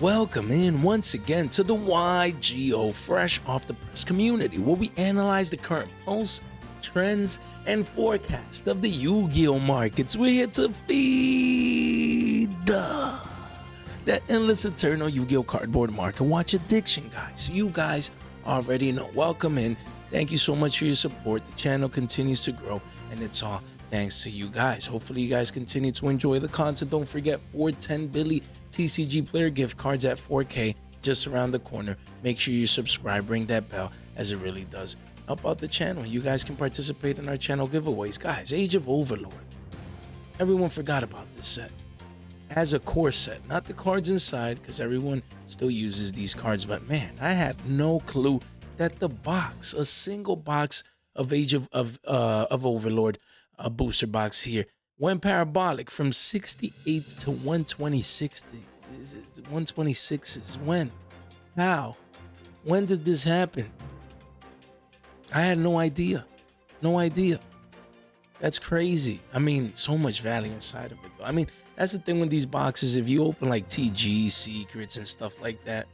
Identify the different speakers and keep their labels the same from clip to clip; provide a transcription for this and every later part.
Speaker 1: Welcome in once again to the Yugioh Fresh Off the Press community, where we analyze the current pulse, trends, and forecast of the Yu-Gi-Oh markets. We're here to feed that endless eternal Yu-Gi-Oh cardboard market watch addiction, guys. You guys already know. Welcome in. Thank you so much for your support. The channel continues to grow, and it's all thanks to you guys. Hopefully you guys continue to enjoy the content. Don't forget 410 Billy TCG player gift cards at 4K just around the corner. Make sure you subscribe, ring that bell, as it really does help out the channel. You guys can participate in our channel giveaways. Guys, Age of Overlord. Everyone forgot about this set. As a core set, not the cards inside, because everyone still uses these cards. But man, I had no clue that the box, a single box of Age of Overlord, a booster box here, went parabolic from 68 to 126. Is it 126s? When? How? When did this happen? I had no idea. No idea. That's crazy. I mean, so much value inside of it, though. I mean, that's the thing with these boxes. If you open like TG, secrets, and stuff like that,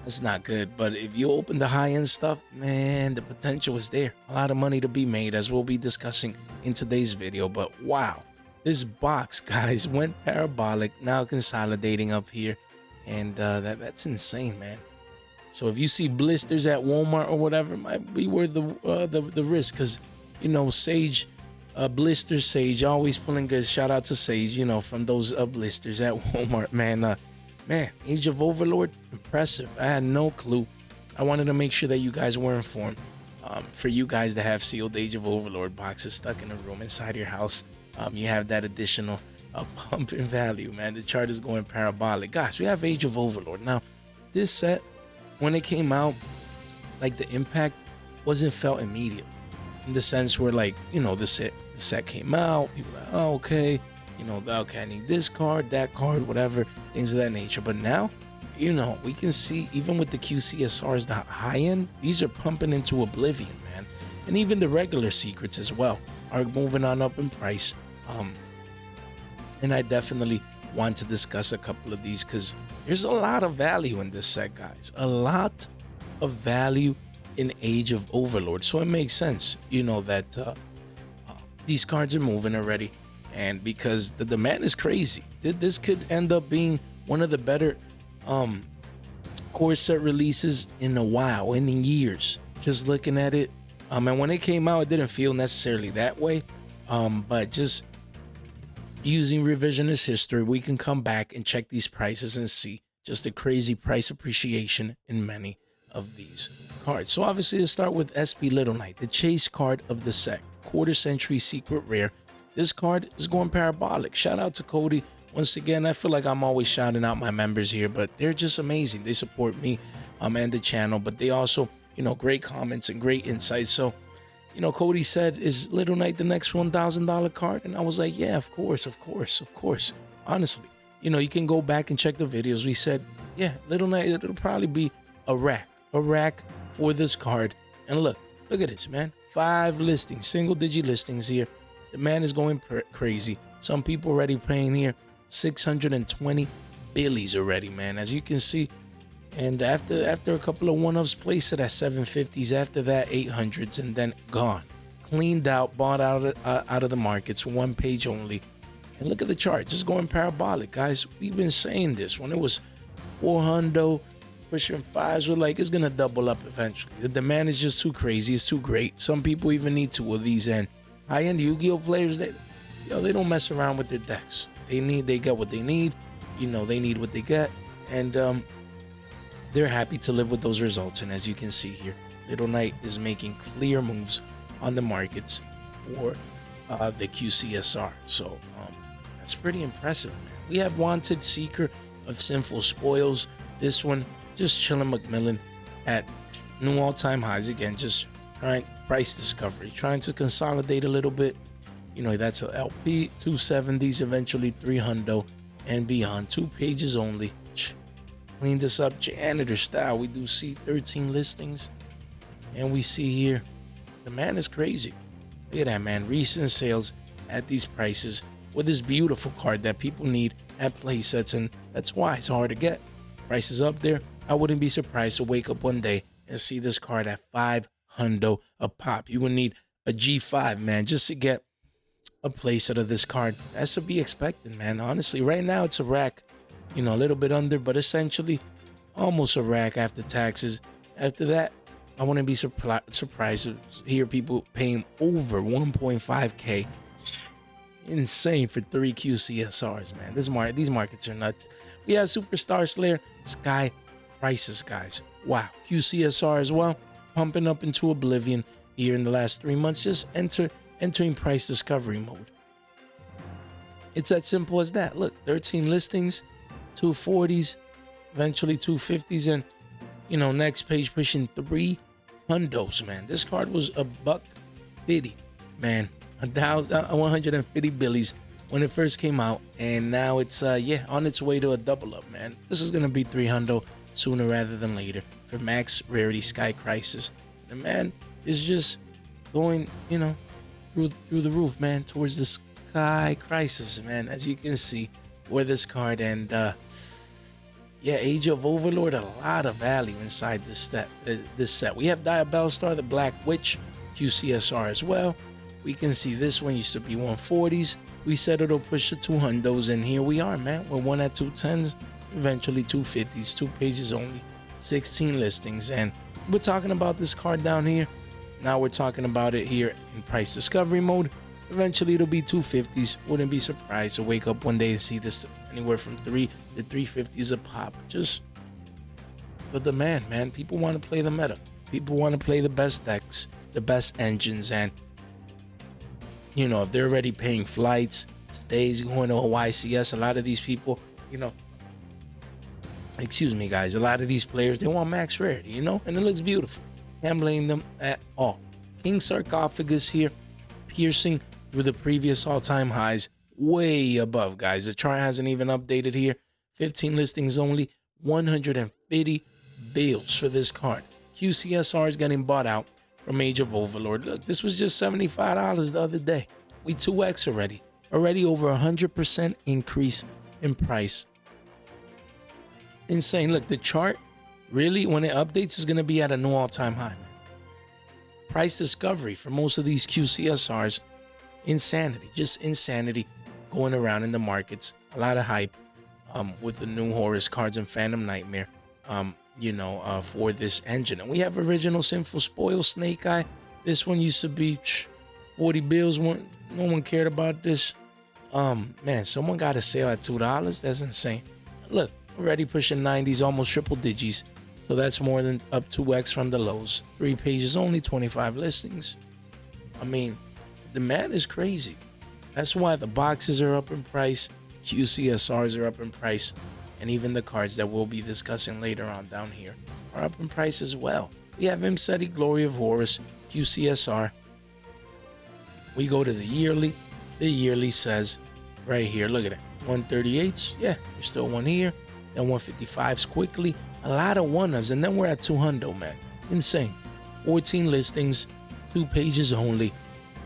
Speaker 1: that's not good. But if you open the high-end stuff, man, the potential is there. A lot of money to be made, as we'll be discussing in today's video. But wow, this box, guys, went parabolic, now consolidating up here. And that's insane, man. So if you see blisters at Walmart or whatever, it might be worth the risk, because, you know, Sage, blister Sage, always pulling good. Shout out to Sage, you know, from those blisters at Walmart, man. Man, Age of Overlord, impressive. I had no clue. I wanted to make sure that you guys were informed. For you guys that have sealed Age of Overlord boxes stuck in a room inside your house, you have that additional pump in value, man. The chart is going parabolic. Guys, we have Age of Overlord. Now, this set, when it came out, like, the impact wasn't felt immediate. In the sense where, like, you know, the set came out, people were like, oh, okay. You know, okay, I need this card, that card, whatever, things of that nature. But now, you know, we can see, even with the QCSRs, the high end, these are pumping into oblivion, man. And even the regular secrets as well are moving on up in price. And I definitely want to discuss a couple of these, because there's a lot of value in this set, guys. A lot of value in Age of Overlord. So it makes sense, you know, that these cards are moving already. And because the demand is crazy, this could end up being one of the better core set releases in a while, in years. Just looking at it, and when it came out, it didn't feel necessarily that way. But just using revisionist history, we can come back and check these prices and see just a crazy price appreciation in many of these cards. So obviously, let's start with SP Little Knight, the chase card of the set, quarter century secret rare. This card is going parabolic. Shout out to Cody. Once again, I feel like I'm always shouting out my members here, but they're just amazing. They support me and the channel, but they also, you know, great comments and great insights. So, you know, Cody said, is Little Knight the next $1,000 card? And I was like, yeah, of course. Honestly, you know, you can go back and check the videos. We said, yeah, Little Knight, it'll probably be a rack for this card. And look at this, man. 5 listings, single-digit listings here. The man is going crazy. Some people already paying here 620 billies already, man, as you can see. And after a couple of one-offs, placed it at 750s. After that, 800s, and then gone, cleaned out, bought out of the markets. One page only. And look at the chart, just going parabolic, guys. We've been saying this when it was 400, pushing 5s. We're like, it's gonna double up eventually. The demand is just too crazy. It's too great. Some people even need 2 of these, and high-end Yu-Gi-Oh players, they don't mess around with their decks. They get what they need. You know, they need what they get, and they're happy to live with those results. And as you can see here, Little Knight is making clear moves on the markets for the QCSR. So that's pretty impressive, man. We have Wanted Seeker of Sinful Spoils. This one just chilling Macmillan at new all-time highs again. Just trying price discovery, trying to consolidate a little bit. You know, that's a LP, 270s, eventually 300 and beyond. 2 pages only. Clean this up janitor style. We do see 13 listings, and we see here the man is crazy. Look at that, man. Recent sales at these prices with this beautiful card that people need at play sets, and that's why it's hard to get. Price is up there. I wouldn't be surprised to wake up one day and see this card at 500 a pop. You would need a G5, man, just to get a playset of this card. That's to be expected, man. Honestly, right now it's a rack, a little bit under, but essentially almost a rack after taxes. After that, I wouldn't be surprised to hear people paying over 1.5K. Insane for 3 QCSRs, man. These markets are nuts. We have Superstar Slayer, Sky Crisis, guys. Wow. QCSR as well, pumping up into oblivion here in the last 3 months. Just entering price discovery mode. It's as simple as that. Look, 13 listings, 240s, eventually 250s, and next page pushing 3 hundos, man. This card was a $150, man. 150 billies when it first came out, and now it's on its way to a double up, man. This is gonna be 3 hundo sooner rather than later for max rarity Sky Crisis. The man is just going, through the roof, man, towards the Sky Crisis, man, as you can see for this card. And Age of Overlord, a lot of value inside this set. We have Diabellstar, the Black Witch, QCSR as well. We can see this one used to be 140s. We said it'll push to 200s, and here we are, man. We're one at 210s, eventually 250s, 2 pages only, 16 listings. And we're talking about this card down here. Now we're talking about it here in price discovery mode. Eventually it'll be 250s. Wouldn't be surprised to wake up one day and see this anywhere from 3 to 350s a pop. Just the demand, man. People want to play the meta. People want to play the best decks, the best engines, and if they're already paying flights, stays, going to a YCS, a lot of these people, excuse me, guys, a lot of these players, they want max rarity, and it looks beautiful. Can't blame them at all. King Sarcophagus here, piercing through the previous all-time highs, way above, guys. The chart hasn't even updated here. 15 listings only, 150 bills for this card. QCSR is getting bought out from Age of Overlord. Look, this was just $75 the other day. We 2x already. Already over 100% increase in price. Insane. Look, the chart really, when it updates, is going to be at a new all-time high, man. Price discovery for most of these QCSRs, insanity. Just insanity going around in the markets. A lot of hype with the new Horus cards and Phantom Nightmare. For this engine. And we have original Sinful Spoil, Snake Eye. This one used to be 40 bills. No one cared about this. Man, someone got a sale at $2. That's insane. Look, already pushing 90s, almost triple digits. So that's more than up 2x from the lows. 3 pages only, 25 listings. I mean, demand is crazy. That's why the boxes are up in price. QCSRs are up in price. And even the cards that we'll be discussing later on down here are up in price as well. We have Imseti, Glory of Horus, QCSR. We go to the yearly. The yearly says right here, look at it, 138s. Yeah, there's still one here. Then 155s quickly. A lot of one-ofs, and then we're at 200, man. Insane. 14 listings, 2 pages only.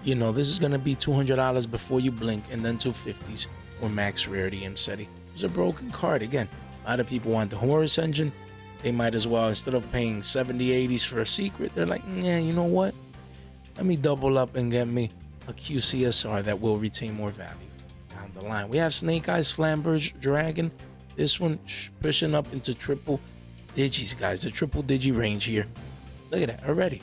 Speaker 1: This is going to be $200 before you blink, and then 250s or max rarity Imseti. It's a broken card again. A lot of people want the Horus engine. They might as well, instead of paying 70, 80s for a secret, they're like, yeah, you know what? Let me double up and get me a QCSR that will retain more value down the line. We have Snake Eyes, Flamberge Dragon. This one pushing up into triple digis, guys. The triple digi range here. Look at that already.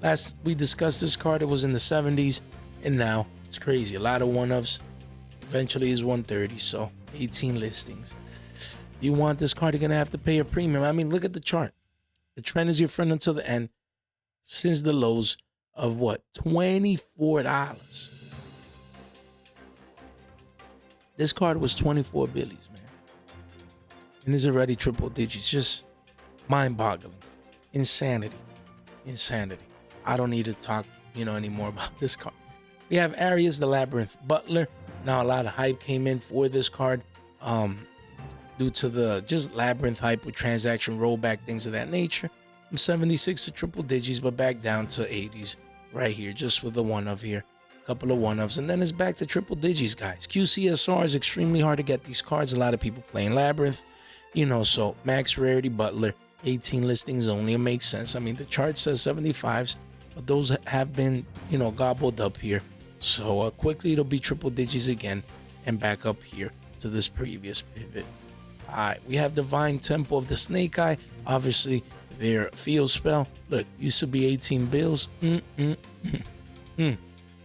Speaker 1: Last we discussed this card, it was in the 70s, and now it's crazy. A lot of one-ofs. Eventually is 130, so 18 listings. You want this card, you're going to have to pay a premium. I mean, look at the chart. The trend is your friend until the end. Since the lows of what? $24. This card was 24 billies, man. And it's already triple digits. Just mind-boggling. Insanity. I don't need to talk, anymore about this card. We have Arius, the Labyrinth Butler. Now, a lot of hype came in for this card due to the just Labyrinth hype with transaction rollback, things of that nature. From 76 to triple digits, but back down to 80s right here, just with the one of here. couple of one-ups, and then it's back to triple digits, guys. QCSR is extremely hard to get these cards. A lot of people playing Labyrinth, so max rarity Butler, 18 listings only. It makes sense. I mean, the chart says 75s, but those have been, gobbled up here. So quickly it'll be triple digits again and back up here to this previous pivot. All right, we have Divine Temple of the Snake Eye. Obviously, their field spell. Look, used to be 18 bills.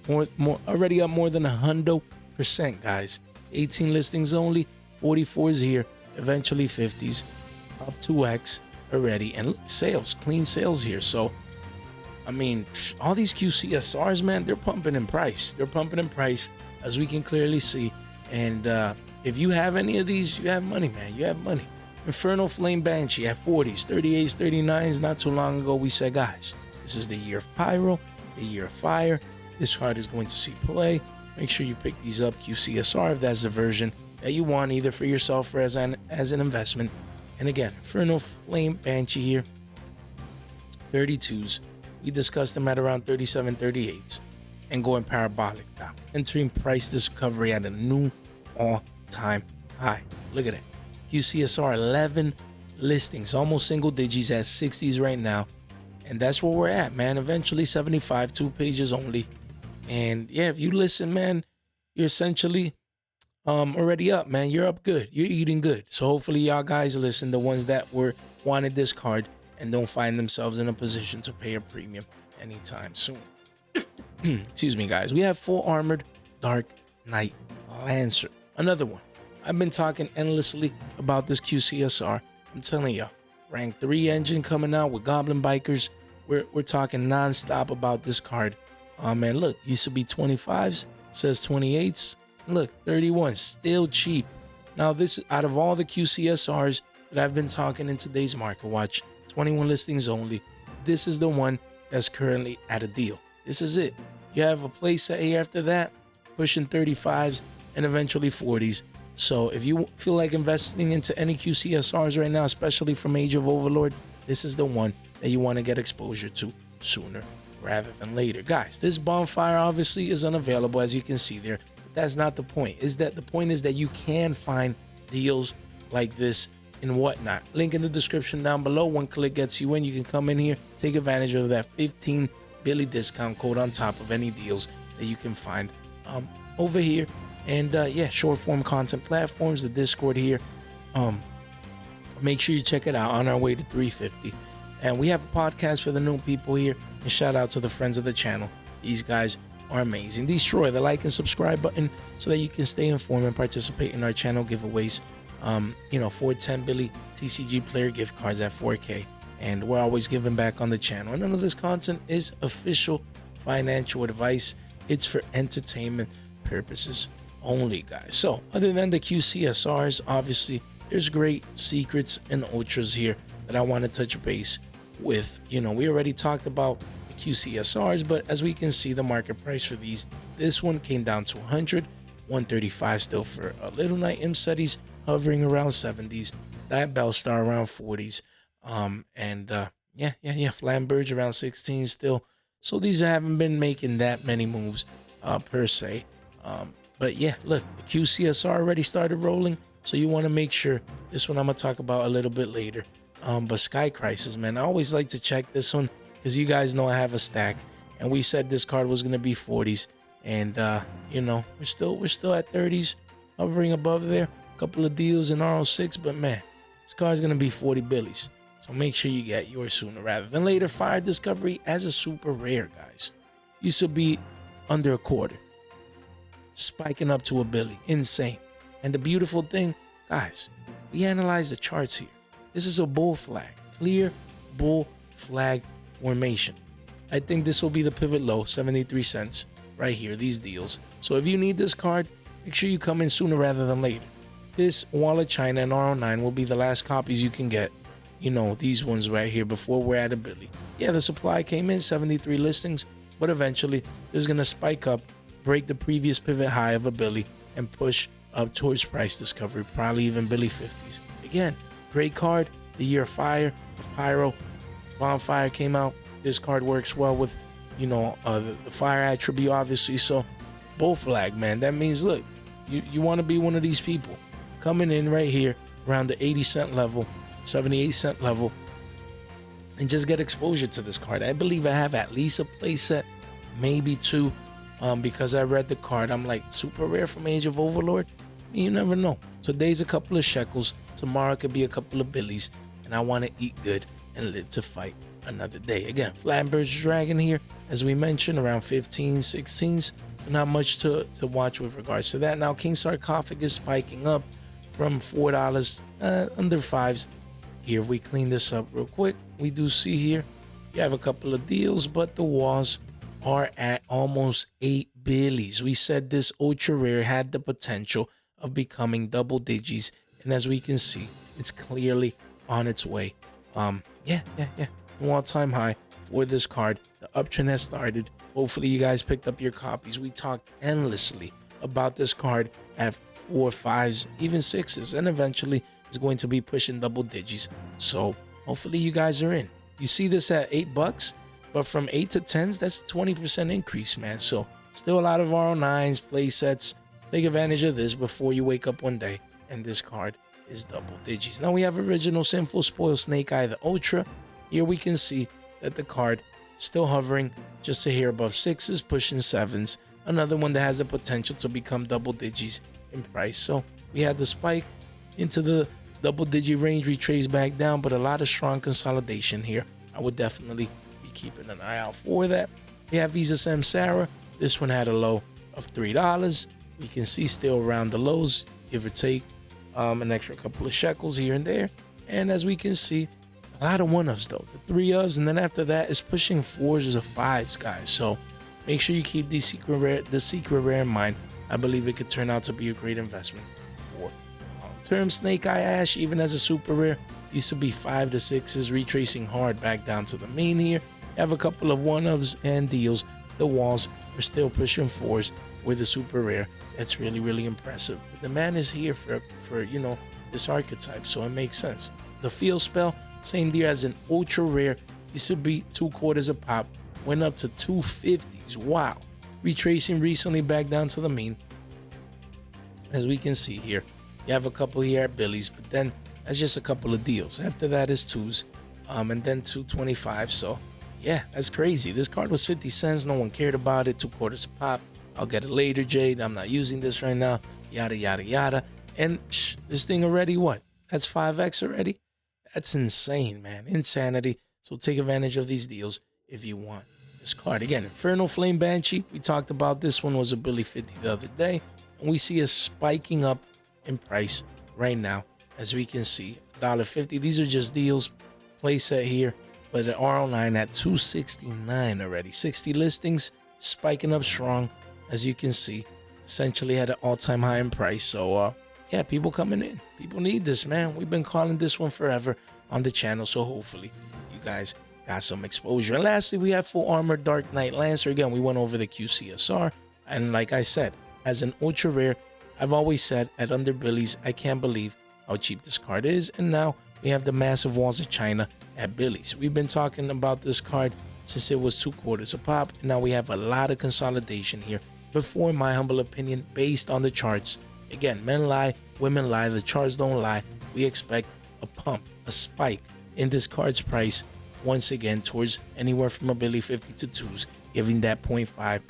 Speaker 1: More, already up more than 100%, guys. 18 listings only, 44s here, eventually 50s, up 2x already. And look, sales, clean sales here. So, I mean, all these QCSRs, man, they're pumping in price. They're pumping in price, as we can clearly see. And if you have any of these, you have money, man. You have money. Infernal Flame Banshee at 40s, 38s, 39s. Not too long ago, we said, guys, this is the year of Pyro, the year of Fire. This card is going to see play. Make sure you pick these up, QCSR, if that's the version that you want, either for yourself or as an investment. And again, Infernal Flame Banshee here, 32s. We discussed them at around 37, 38s, and going parabolic now, entering price discovery at a new all-time high. Look at it. QCSR 11 listings, almost single digits at 60s right now. And that's where we're at, man. Eventually 75, 2 pages only. And yeah, if you listen, man, you're essentially already up, man. You're up good. You're eating good. So hopefully y'all guys listen, the ones that wanted this card and don't find themselves in a position to pay a premium anytime soon. Excuse me, guys. We have Full Armored Dark Knight Lancer. Another one. I've been talking endlessly about this QCSR. I'm telling y'all, rank 3 engine coming out with Goblin Bikers. We're talking nonstop about this card. Man, look, used to be 25s, says 28s. Look, 31, still cheap. Now, this out of all the QCSRs that I've been talking in today's market watch, 21 listings only, this is the one that's currently at a deal. This is it. You have a place set here after that, pushing 35s and eventually 40s. So if you feel like investing into any QCSRs right now, especially from Age of Overlord, this is the one that you want to get exposure to sooner rather than later. Guys, this bonfire obviously is unavailable, as you can see there. But that's not the point. The point is that you can find deals like this and whatnot. Link in the description down below. One click gets you in. You can come in here, take advantage of that 15 Billy discount code on top of any deals that you can find over here. And yeah, short form content platforms, the Discord here. Make sure you check it out on our way to 350. And we have a podcast for the new people here. And shout out to the friends of the channel. These guys are amazing. Destroy the like and subscribe button so that you can stay informed and participate in our channel giveaways. 410 Billy TCG player gift cards at 4K. And we're always giving back on the channel. And none of this content is official financial advice. It's for entertainment purposes only, guys. So other than the QCSRs, obviously there's great secrets and ultras here that I want to touch base with. We already talked about the QCSRs, but as we can see, the market price for this one came down to 100, 135 still for a Little Knight Imsetis, hovering around 70s, that Bellstar around 40s, Flamberge around 16 still. So these haven't been making that many moves per se. But yeah, look, the QCSR already started rolling, so you want to make sure. This one I'm going to talk about a little bit later. But Sky Crisis, man, I always like to check this one because you guys know I have a stack, and we said this card was going to be 40s, and we're still at 30s, hovering above there. A couple of deals in R06, but man, this card's going to be 40 billies. So make sure you get yours sooner rather than later. Fire Discovery as a super rare, guys. Used to be under a quarter, spiking up to a billy. Insane. And the beautiful thing, guys, we analyze the charts here. This is a bull flag, clear bull flag formation. I think this will be the pivot low, 73 cents right here, these deals. So if you need this card, make sure you come in sooner rather than later. This Wall of China and R09 will be the last copies you can get. These ones right here before we're at a billy. Yeah, the supply came in, 73 listings, but eventually it's going to spike up, break the previous pivot high of a billy, and push up towards price discovery, probably even billy 50s. Again, great card. The year of Fire, of Pyro, Bonfire came out. This card works well with the fire attribute, obviously. So both flag, man. That means, look, you want to be one of these people coming in right here around the 80 cent level, 78 cent level, and just get exposure to this card. I believe I have at least a playset, maybe two, because I read the card. I'm like, super rare from Age of Overlord. You never know. Today's a couple of shekels. Tomorrow could be a couple of billies. And I want to eat good and live to fight another day. Again, Flatbird's Dragon here, as we mentioned, around 15, 16s. Not much to watch with regards to that. Now, King Sarcophagus spiking up from $4, under 5s. Here, if we clean this up real quick, we do see here, you have a couple of deals, but the walls are at almost 8 billies. We said this ultra rare had the potential of becoming double digits, and as we can see, it's clearly on its way. Yeah. New all-time high for this card. The uptrend has started. Hopefully you guys picked up your copies. We talked endlessly about this card at 4, 5s, even 6s, and eventually it's going to be pushing double digits. So hopefully you guys are in. You see this at $8, but from 8 to 10s, that's a 20% increase, man. So still a lot of RO9s, play sets. Take advantage of this before you wake up one day and this card is double digits. Now we have original Sinful Spoil Snake Eye, the Ultra. Here we can see that the card still hovering just a hair above 6s, pushing 7s. Another one that has the potential to become double digits in price. So we had the spike into the double digit range, retrace back down, but a lot of strong consolidation here. I would definitely be keeping an eye out for that. We have Visa Samsara. This one had a low of $3. We can see still around the lows, give or take an extra couple of shekels here and there. And as we can see, a lot of 1-ofs though, the 3-ofs, and then after that is pushing 4s or 5s, guys. So make sure you keep the secret rare in mind. I believe it could turn out to be a great investment for long-term. Snake Eye Ash, even as a super rare, used to be 5 to 6s, retracing hard back down to the main here. Have a couple of 1-ofs and deals. The walls are still pushing 4s for the super rare. That's really, really impressive. But the man is here for this archetype, so it makes sense. The field spell, same deal as an ultra rare, used to be 2/4 a pop, went up to 250s. Wow. Retracing recently back down to the mean. As we can see here, you have a couple here at Billy's, but then that's just a couple of deals. After that is 2s, and then 225. So yeah, that's crazy. This card was 50 cents. No one cared about it. 2/4 a pop. I'll get it later, Jade. I'm not using this right now. Yada, yada, yada. And this thing already, what? That's 5x already? That's insane, man. Insanity. So take advantage of these deals if you want this card. Again, Infernal Flame Banshee. We talked about this one was a Billy 50 the other day. And we see it spiking up in price right now. As we can see, $1.50. These are just deals. Playset here. But the RO9 at $269 already. 60 listings. Spiking up strong. As you can see, essentially had an all-time high in price. So, yeah, people coming in. People need this, man. We've been calling this one forever on the channel. So hopefully you guys got some exposure. And lastly, we have Full Armor Dark Knight Lancer. Again, we went over the QCSR. And like I said, as an ultra rare, I've always said at under Billy's, I can't believe how cheap this card is. And now we have the massive walls of China at Billy's. We've been talking about this card since it was 2/4 a pop. And now we have a lot of consolidation here. Before, in my humble opinion, based on the charts. Again, men lie, women lie, the charts don't lie. We expect a pump, a spike in this card's price once again towards anywhere from a Billy 50 to 2s, giving that 0.5,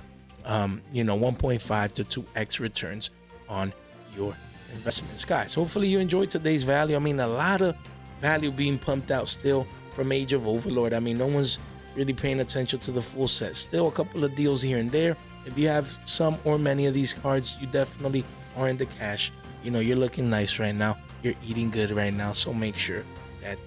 Speaker 1: 1.5 to 2x returns on your investments. Guys, hopefully you enjoyed today's value. I mean, a lot of value being pumped out still from Age of Overlord. I mean, no one's really paying attention to the full set. Still a couple of deals here and there. If you have some or many of these cards, you definitely are in the cash. You're looking nice right now. You're eating good right now. So make sure that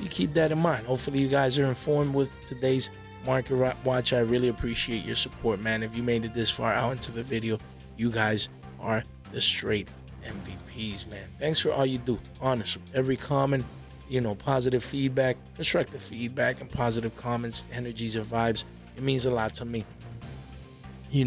Speaker 1: you keep that in mind. Hopefully you guys are informed with today's market watch. I really appreciate your support, man. If you made it this far out into the video, you guys are the straight MVPs, man. Thanks for all you do. Honestly, every comment, positive feedback, constructive feedback, and positive comments, energies, and vibes. It means a lot to me.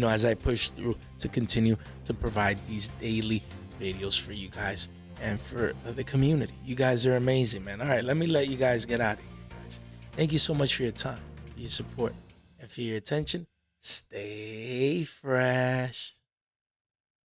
Speaker 1: As I push through to continue to provide these daily videos for you guys and for the community. You guys are amazing, man. All right, let me let you guys get out of here, guys. Thank you so much for your time, your support, And for your attention, stay fresh.